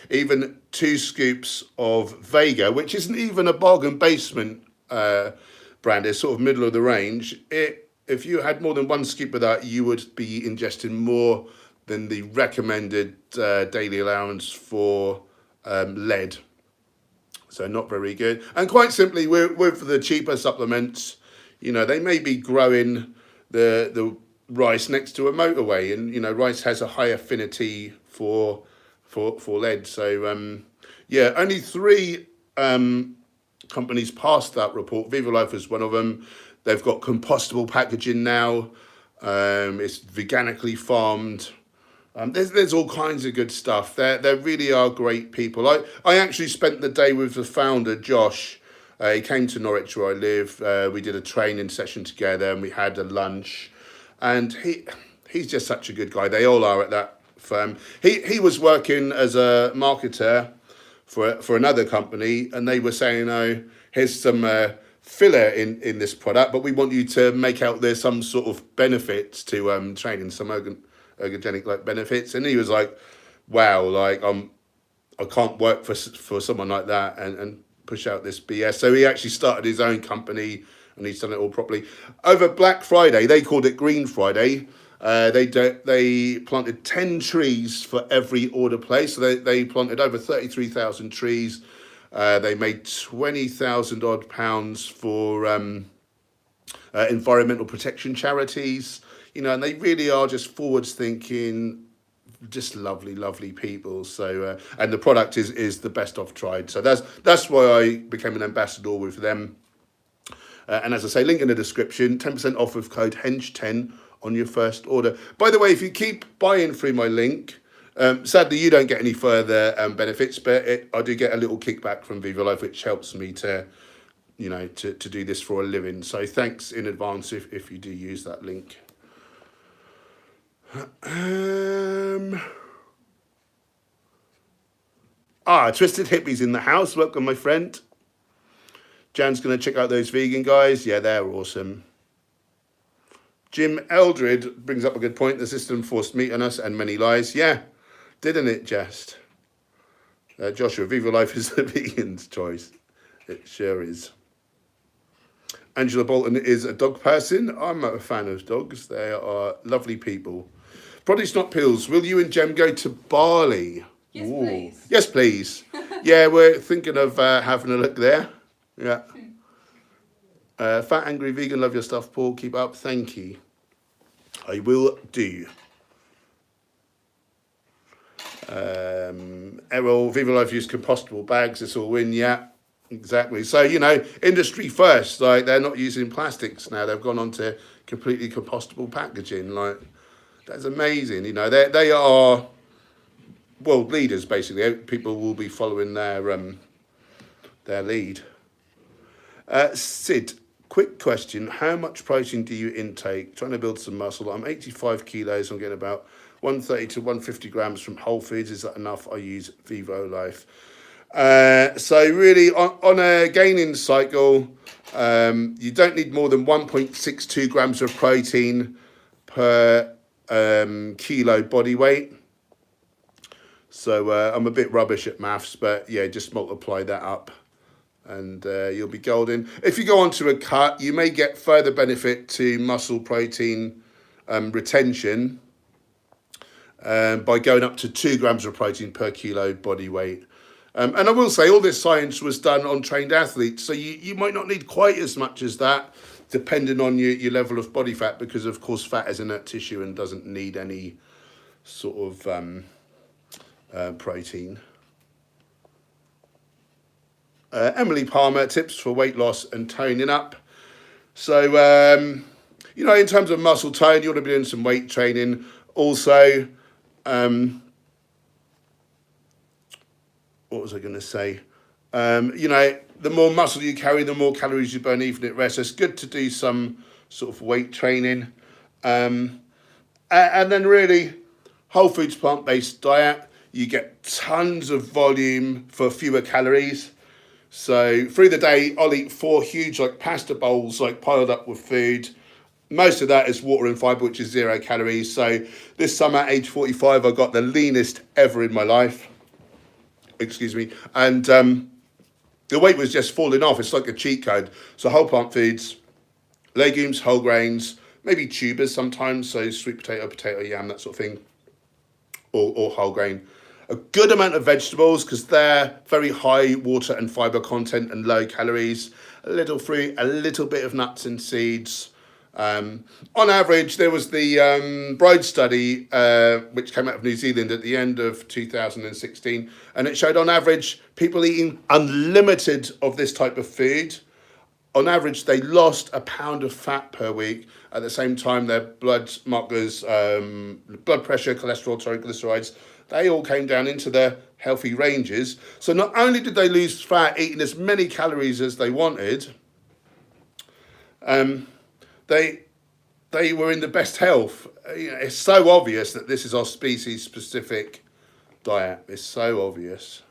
Even 2 scoops of Vega, which isn't even a bargain basement brand, it's sort of middle of the range. If you had more than 1 scoop of that, you would be ingesting more than the recommended daily allowance for lead. So not very good. And quite simply, with the cheaper supplements, they may be growing the rice next to a motorway, and rice has a high affinity for lead. So only 3 companies passed that report. Viva Life is one of them. They've got compostable packaging now. It's veganically farmed. There's all kinds of good stuff. There really are great people. I actually spent the day with the founder, Josh. He came to Norwich where I live. We did a training session together and we had a lunch. And he's just such a good guy. They all are at that firm. He was working as a marketer for another company, and they were saying, "Oh, here's some filler in this product, but we want you to make out there's some sort of benefits to training, some ergogenic like benefits." And he was like, "Wow, like I can't work for someone like that and push out this BS." So he actually started his own company, and he's done it all properly. Over Black Friday, they called it Green Friday. They planted 10 trees for every order placed. So they planted over 33,000 trees. They made 20,000 odd pounds for environmental protection charities. And they really are just forwards thinking, just lovely people. So and the product is the best I've tried. So that's why I became an ambassador with them. And as I say, link in the description, 10% off with code HENCH10 on your first order. By the way, if you keep buying through my link, sadly you don't get any further benefits, but I do get a little kickback from Viva Life, which helps me to do this for a living. So thanks in advance if you do use that link. Twisted Hippies in the house. Welcome, my friend. Jan's going to check out those vegan guys. Yeah, they're awesome. Jim Eldred brings up a good point. The system forced meat on us and many lies. Yeah, didn't it just? Joshua, Viva Life is the vegan's choice. It sure is. Angela Bolton is a dog person. I'm a fan of dogs. They are lovely people. Produce Not Pills. Will you and Jem go to Bali? Yes, please. Yes, please. Yeah, we're thinking of having a look there. Yeah. Fat Angry Vegan, love your stuff, Paul. Keep up. Thank you. I will do. Errol, Viva Life use compostable bags. It's all in. Yeah, exactly. So, industry first. Like, they're not using plastics now. They've gone on to completely compostable packaging. Like, that's amazing. They are world leaders, basically. People will be following their lead. Sid, quick question. How much protein do you intake? Trying to build some muscle. I'm 85 kilos. I'm getting about 130 to 150 grams from Whole Foods. Is that enough? I use Vivo Life. So really on a gaining cycle, you don't need more than 1.62 grams of protein per kilo body weight. So I'm a bit rubbish at maths, but yeah, just multiply that up and you'll be golden. If you go onto a cut, you may get further benefit to muscle protein retention by going up to 2 grams of protein per kilo body weight. And I will say all this science was done on trained athletes, so you might not need quite as much as that, depending on your level of body fat, because of course fat is inert tissue and doesn't need any sort of protein. Emily Palmer, tips for weight loss and toning up. So, you know, in terms of muscle tone, you want to be doing some weight training. Also, what was I going to say? You know, the more muscle you carry, the more calories you burn even at rest. So it's good to do some sort of weight training. And then really, whole foods, plant-based diet, you get tons of volume for fewer calories. So through the day, I'll eat 4 huge like pasta bowls, like piled up with food. Most of that is water and fibre, which is 0 calories. So this summer, age 45, I got the leanest ever in my life. Excuse me. And the weight was just falling off. It's like a cheat code. So whole plant foods, legumes, whole grains, maybe tubers sometimes. So sweet potato, potato, yam, that sort of thing. Or whole grain. A good amount of vegetables because they're very high water and fibre content and low calories. A little fruit, a little bit of nuts and seeds. On average, there was the Bride study, which came out of New Zealand at the end of 2016, and it showed on average people eating unlimited of this type of food. On average, they lost a pound of fat per week. At the same time, their blood markers, blood pressure, cholesterol, triglycerides, they all came down into their healthy ranges. So not only did they lose fat eating as many calories as they wanted, they were in the best health. You know, it's so obvious that this is our species-specific diet. It's so obvious.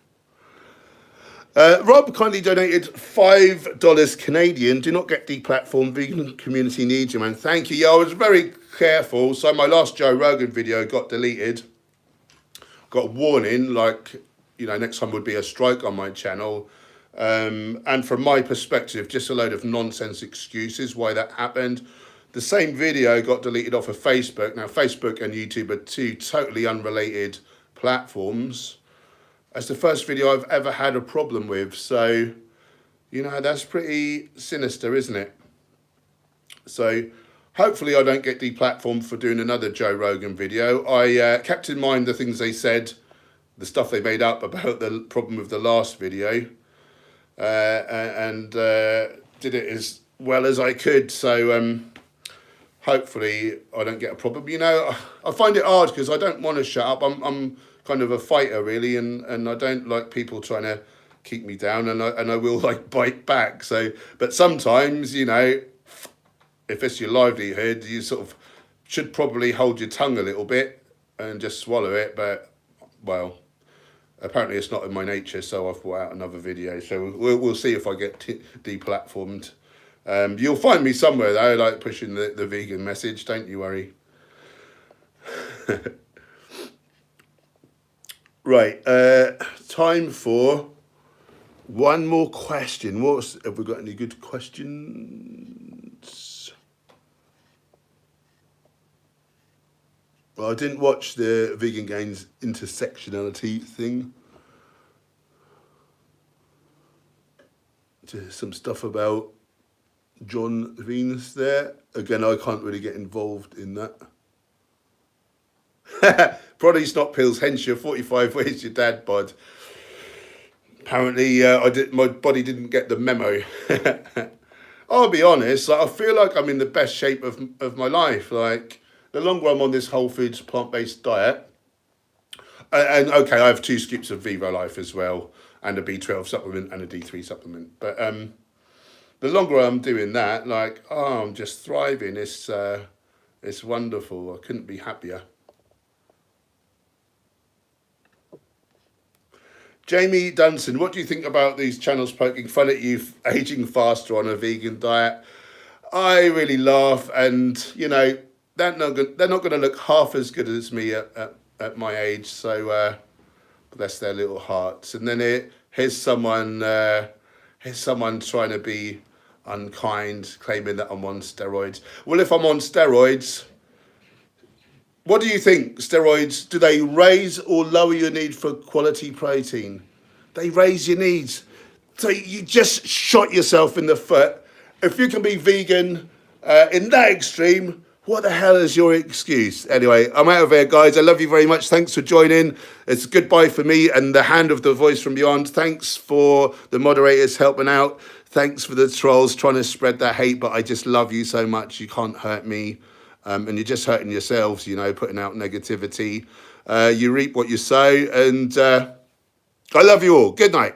Rob kindly donated $5 Canadian. Do not get deplatformed. Vegan community needs you, man. Thank you. Yeah, I was very careful. So my last Joe Rogan video got deleted. Got a warning, like, you know, next time would be a strike on my channel. And from my perspective, just a load of nonsense excuses why that happened. The same video got deleted off of Facebook. Now, Facebook and YouTube are 2 totally unrelated platforms. That's the first video I've ever had a problem with. So, you know, that's pretty sinister, isn't it? So, hopefully I don't get deplatformed for doing another Joe Rogan video. I kept in mind the things they said, the stuff they made up about the problem with the last video. And did it as well as I could. So hopefully I don't get a problem. You know, I find it hard because I don't want to shut up. I'm kind of a fighter really, and I don't like people trying to keep me down, and I will like bite back. So, but sometimes, you know, if it's your livelihood, you sort of should probably hold your tongue a little bit and just swallow it. But well, apparently it's not in my nature, so I've brought out another video. So we'll see if I get deplatformed. You'll find me somewhere though, like pushing the vegan message. Don't you worry. Right, time for one more question. Have we got any good questions? Well, I didn't watch the Vegan Gains intersectionality thing. There's some stuff about John Venus there. Again, I can't really get involved in that. Probably Snot Pills, Hench, you're 45, where's your dad, bud? Apparently, my body didn't get the memo. I'll be honest, like, I feel like I'm in the best shape of my life. Like, the longer I'm on this whole foods plant-based diet, and okay, I have 2 scoops of Vivo Life as well, and a B12 supplement and a D3 supplement. But the longer I'm doing that, like, oh, I'm just thriving. It's wonderful. I couldn't be happier. Jamie Dunson, what do you think about these channels poking fun at you aging faster on a vegan diet? I really laugh, and you know they're not going to look half as good as me at my age. So bless their little hearts. And then here's someone trying to be unkind, claiming that I'm on steroids. Well, if I'm on steroids, what do you think? Steroids, do they raise or lower your need for quality protein? They raise your needs. So you just shot yourself in the foot. If you can be vegan in that extreme, what the hell is your excuse? Anyway, I'm out of here, guys. I love you very much. Thanks for joining. It's goodbye for me and the hand of the voice from beyond. Thanks for the moderators helping out. Thanks for the trolls trying to spread that hate, but I just love you so much. You can't hurt me. And you're just hurting yourselves, you know, putting out negativity. You reap what you sow, and I love you all. Good night.